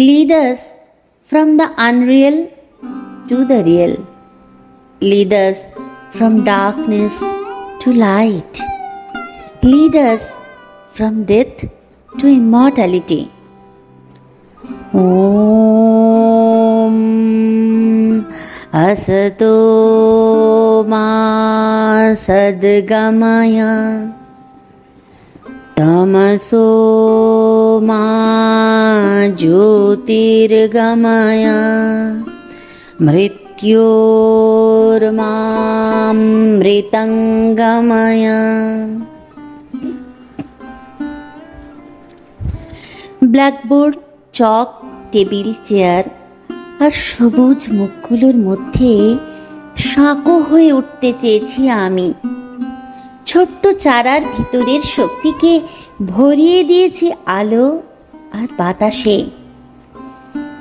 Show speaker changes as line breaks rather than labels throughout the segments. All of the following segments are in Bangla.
Lead us from the unreal to the real. Lead us from darkness to light. Lead us from death to immortality. Om Asato Ma Sadgamaya Tamaso Ma Jyotirgamaya Mrityormamritangamaya. Blackboard, chalk, table, chair আর সবুজ মুখগুলোর মধ্যে সাঁকো হয়ে উঠতে চেয়েছি আমি। ছোট্ট চারার ভিতরের শক্তিকে ভরিয়ে দিয়েছি আলো আর বাতাসে।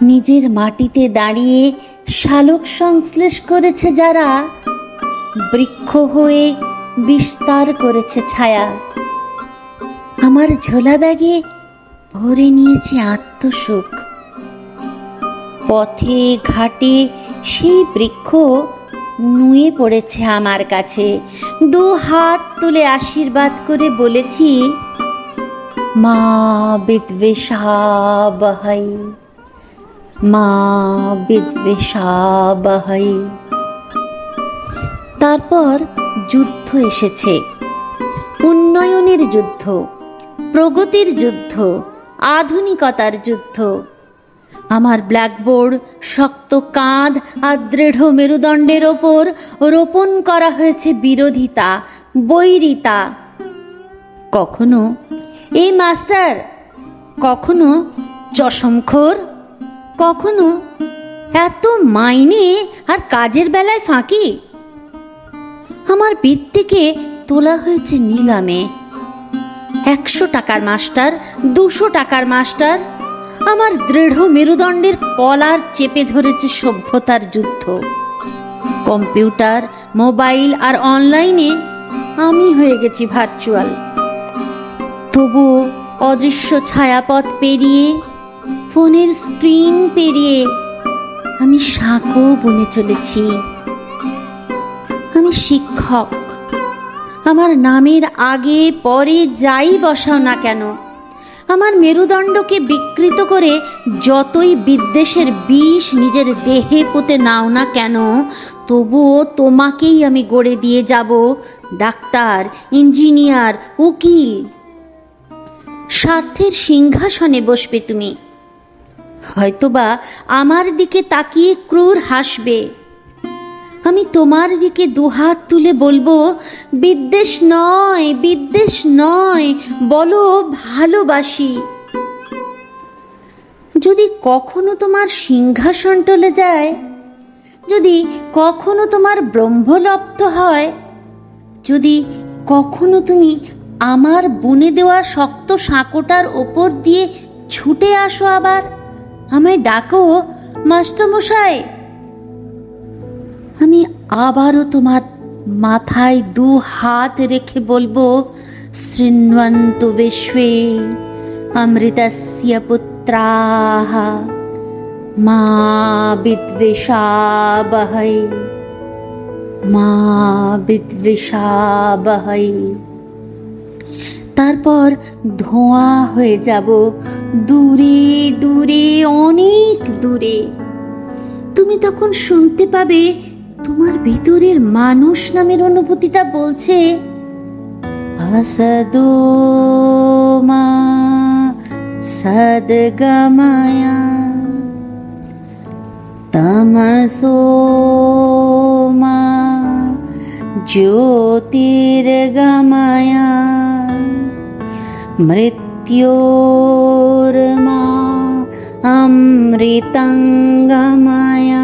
নিজের মাটিতে দাঁড়িয়ে শালক সংশ্লেষ করেছে যারা, বৃক্ষ হয়ে বিস্তার করেছে ছায়া। আমার ঝোলা ব্যাগে ভরে নিয়েছি আত্মসুখ। পথে ঘাটে সেই বৃক্ষ নুয়ে পড়েছে আমার কাছে। দু হাত তুলে আশীর্বাদ করে বলেছি, মা বিদ্বেষাবহৈ, মা বিদ্বেষাবহৈ। তারপর যুদ্ধ এসেছে, উন্নয়নের যুদ্ধ, প্রগতির যুদ্ধ, আধুনিকতার যুদ্ধ। আমার ব্ল্যাকবোর্ড শক্ত কাঁধ আর দৃঢ় মেরুদণ্ডের ওপর রোপণ করা হয়েছে বিরোধিতা, বৈরিতা। কখনো এই মাস্টার, কখনো চশমখোর, কখনো এত মাইনে আর কাজের বেলায় ফাঁকি। আমার বৃত্তিকে তোলা হয়েছে নিলামে। 100 টাকার মাস্টার, 200 টাকার মাস্টার। আমার দৃঢ় মেরুদণ্ডের কলার চেপে ধরেছে সভ্যতার যুদ্ধ। কম্পিউটার, মোবাইল আর অনলাইনে আমি হয়ে গেছি ভার্চুয়াল। তবুও অদৃশ্য ছায়াপথ পেরিয়ে, ফোনের স্ক্রিন পেরিয়ে আমি সাঁকো বুনে চলেছি। আমি শিক্ষক। আমার নামের আগে পরে যাই বসাও না কেন, আমার মেরুদণ্ডকে বিকৃত করে যতই বিদ্বেষের বিষ নিজের দেহে পুঁতে নাও না কেন, তবুও তোমাকেই আমি গড়ে দিয়ে যাব ডাক্তার, ইঞ্জিনিয়ার, উকিল। স্বার্থের সিংহাসনে বসবে তুমি। হয়তোবা আমার দিকে তাকিয়ে ক্রূর হাসবে। আমি তোমার দিকে দুহাত তুলে বলবো, বিদ্বেষ নয়, বিদ্বেষ নয়, বলো ভালোবাসি। যদি কখনো তোমার সিংহাসন টলে যায়, যদি কখনো তোমার ব্রহ্মলব্ধ হয়, যদি কখনো তুমি আমার বুনে দেওয়া শক্ত সাঁকোটার ওপর দিয়ে ছুটে আসো, আবার আমায় ডাকো, মাস্টারমশাই। আমি আবারও তোমার মাথায় 2 হাত রেখে বলবো, শৃণ্বন্তু বিশ্বে অমৃতস্য পুত্রাঃ মা বিদ্বেষাবহৈ, মা বিদ্বেষাবহৈ। তারপর ধোঁয়া হয়ে যাব দূরে দূরে, অনেক দূরে। তুমি তখন শুনতে পাবে তোমার ভিতরের মানুষ নামের অনুভূতিটা বলছে, আসদো মা সদগময়া তমসো মা জ্যোতির্গময়া মৃত্যোর্মা অমৃতঙ্গময়া।